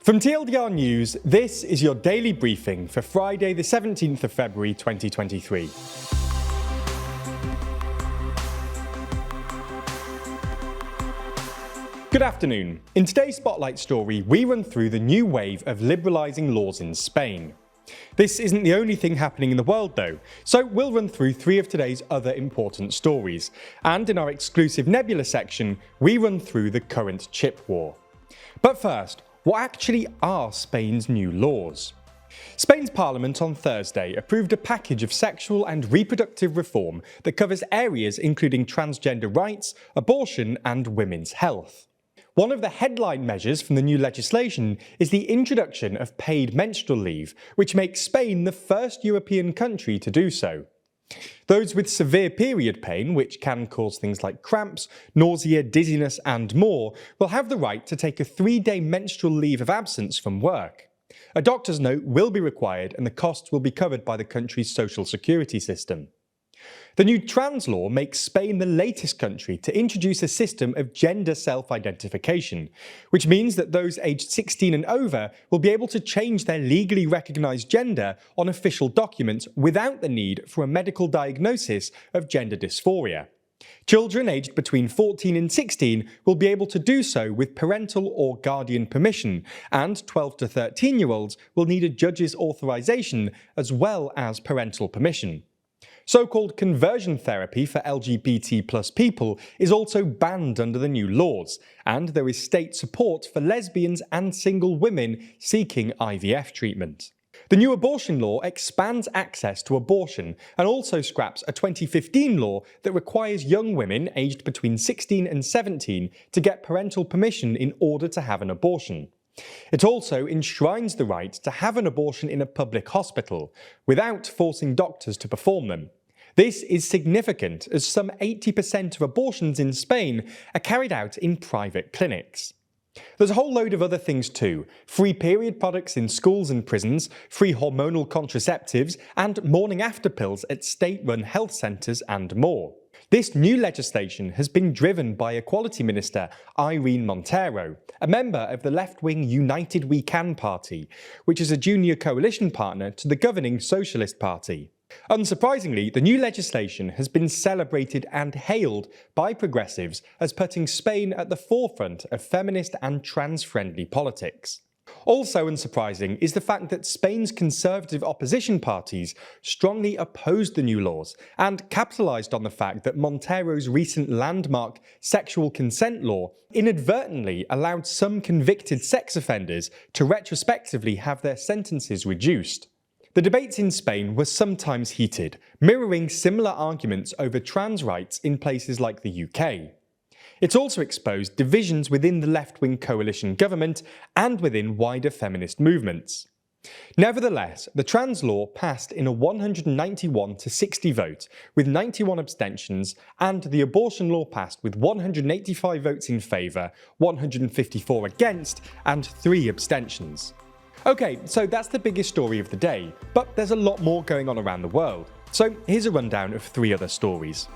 From TLDR News, this is your daily briefing for Friday the 17th of February 2023. Good afternoon. In today's Spotlight story, we run through the new wave of liberalising laws in Spain. This isn't the only thing happening in the world though, so we'll run through three of today's other important stories. And in our exclusive Nebula section, we run through the current chip war. But first, what actually are Spain's new laws? Spain's parliament on Thursday approved a package of sexual and reproductive reform that covers areas including transgender rights, abortion, and women's health. One of the headline measures from the new legislation is the introduction of paid menstrual leave, which makes Spain the first European country to do so. Those with severe period pain, which can cause things like cramps, nausea, dizziness and more, will have the right to take a 3-day menstrual leave of absence from work. A doctor's note will be required and the costs will be covered by the country's social security system. The new trans law makes Spain the latest country to introduce a system of gender self-identification, which means that those aged 16 and over will be able to change their legally recognised gender on official documents without the need for a medical diagnosis of gender dysphoria. Children aged between 14 and 16 will be able to do so with parental or guardian permission, and 12 to 13-year-olds will need a judge's authorisation as well as parental permission. So-called conversion therapy for LGBT+ people is also banned under the new laws, and there is state support for lesbians and single women seeking IVF treatment. The new abortion law expands access to abortion and also scraps a 2015 law that requires young women aged between 16 and 17 to get parental permission in order to have an abortion. It also enshrines the right to have an abortion in a public hospital, without forcing doctors to perform them. This is significant as some 80% of abortions in Spain are carried out in private clinics. There's a whole load of other things too: free period products in schools and prisons, free hormonal contraceptives, and morning after pills at state-run health centres and more. This new legislation has been driven by Equality Minister Irene Montero, a member of the left-wing United We Can party, which is a junior coalition partner to the governing Socialist Party. Unsurprisingly, the new legislation has been celebrated and hailed by progressives as putting Spain at the forefront of feminist and trans-friendly politics. Also unsurprising is the fact that Spain's conservative opposition parties strongly opposed the new laws and capitalised on the fact that Montero's recent landmark sexual consent law inadvertently allowed some convicted sex offenders to retrospectively have their sentences reduced. The debates in Spain were sometimes heated, mirroring similar arguments over trans rights in places like the UK. It's also exposed divisions within the left-wing coalition government and within wider feminist movements. Nevertheless, the trans law passed in a 191-60 vote, with 91 abstentions, and the abortion law passed with 185 votes in favour, 154 against, and 3 abstentions. Okay, so that's the biggest story of the day, but there's a lot more going on around the world. So here's a rundown of 3 other stories.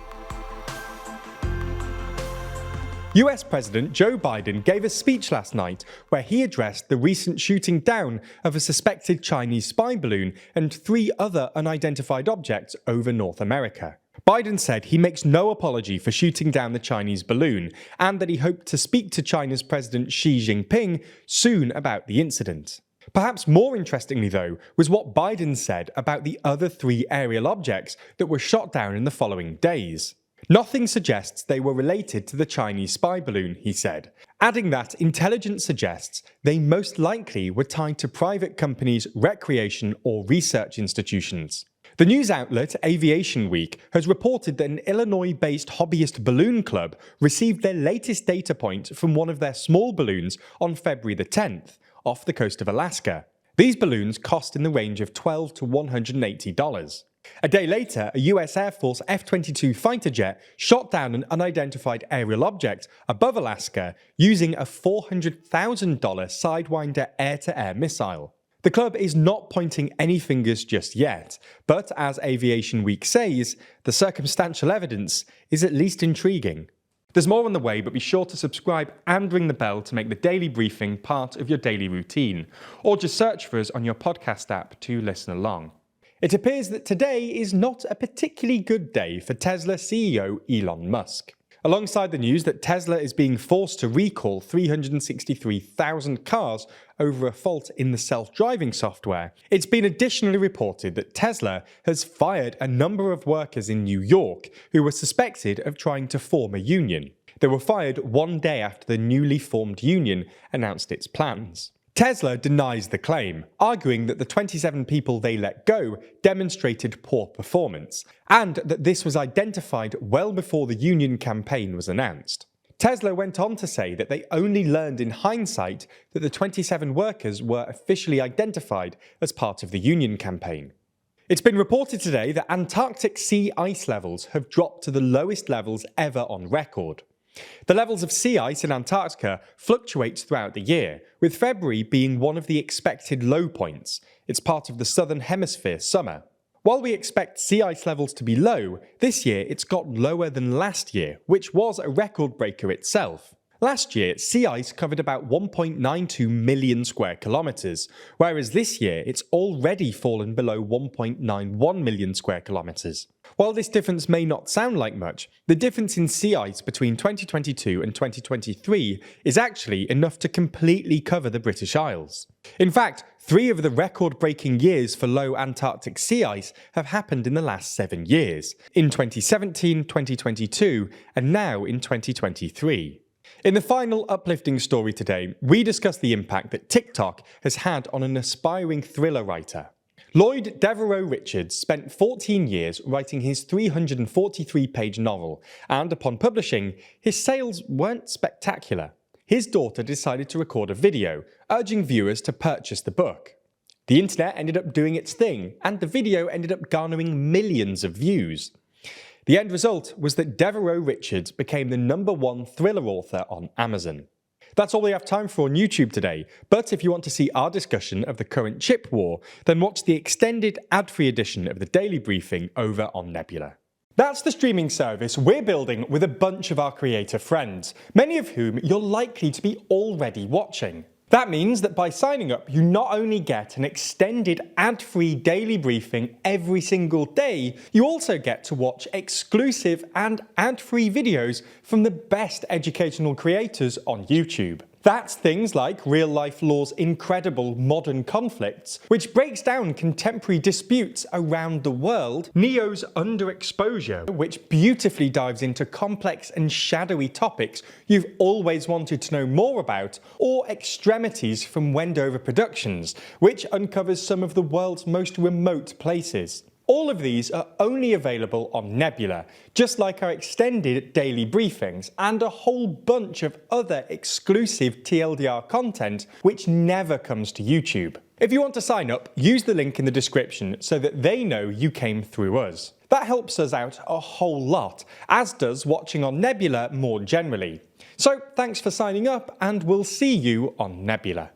US President Joe Biden gave a speech last night where he addressed the recent shooting down of a suspected Chinese spy balloon and 3 other unidentified objects over North America. Biden said he makes no apology for shooting down the Chinese balloon and that he hoped to speak to China's President Xi Jinping soon about the incident. Perhaps more interestingly though was what Biden said about the other 3 aerial objects that were shot down in the following days. Nothing suggests they were related to the Chinese spy balloon, he said, adding that intelligence suggests they most likely were tied to private companies, recreation or research institutions. The news outlet Aviation Week has reported that an Illinois-based hobbyist balloon club received their latest data point from one of their small balloons on February the 10th, off the coast of Alaska. These balloons cost in the range of $12 to $180. A day later, a US Air Force F-22 fighter jet shot down an unidentified aerial object above Alaska using a $400,000 Sidewinder air-to-air missile. The club is not pointing any fingers just yet, but as Aviation Week says, the circumstantial evidence is at least intriguing. There's more on the way, but be sure to subscribe and ring the bell to make the daily briefing part of your daily routine, or just search for us on your podcast app to listen along. It appears that today is not a particularly good day for Tesla CEO Elon Musk. Alongside the news that Tesla is being forced to recall 363,000 cars over a fault in the self-driving software, it's been additionally reported that Tesla has fired a number of workers in New York who were suspected of trying to form a union. They were fired one day after the newly formed union announced its plans. Tesla denies the claim, arguing that the 27 people they let go demonstrated poor performance, and that this was identified well before the union campaign was announced. Tesla went on to say that they only learned in hindsight that the 27 workers were officially identified as part of the union campaign. It's been reported today that Antarctic sea ice levels have dropped to the lowest levels ever on record. The levels of sea ice in Antarctica fluctuate throughout the year, with February being one of the expected low points. It's part of the southern hemisphere summer. While we expect sea ice levels to be low, this year it's got lower than last year, which was a record breaker itself. Last year, sea ice covered about 1.92 million square kilometres, whereas this year it's already fallen below 1.91 million square kilometres. While this difference may not sound like much, the difference in sea ice between 2022 and 2023 is actually enough to completely cover the British Isles. In fact, 3 of the record-breaking years for low Antarctic sea ice have happened in the last 7 years, in 2017, 2022, and now in 2023. In the final uplifting story today, we discuss the impact that TikTok has had on an aspiring thriller writer. Lloyd Devereaux Richards spent 14 years writing his 343-page novel, and upon publishing, his sales weren't spectacular. His daughter decided to record a video, urging viewers to purchase the book. The internet ended up doing its thing, and the video ended up garnering millions of views. The end result was that Devereaux Richards became the #1 thriller author on Amazon. That's all we have time for on YouTube today, but if you want to see our discussion of the current chip war, then watch the extended ad-free edition of the Daily Briefing over on Nebula. That's the streaming service we're building with a bunch of our creator friends, many of whom you're likely to be already watching. That means that by signing up, you not only get an extended ad-free daily briefing every single day, you also get to watch exclusive and ad-free videos from the best educational creators on YouTube. That's things like Real Life Law's incredible Modern Conflicts, which breaks down contemporary disputes around the world, Neo's Underexposure, which beautifully dives into complex and shadowy topics you've always wanted to know more about, or Extremities from Wendover Productions, which uncovers some of the world's most remote places. All of these are only available on Nebula, just like our extended daily briefings and a whole bunch of other exclusive TLDR content which never comes to YouTube. If you want to sign up, use the link in the description so that they know you came through us. That helps us out a whole lot, as does watching on Nebula more generally. So thanks for signing up, and we'll see you on Nebula.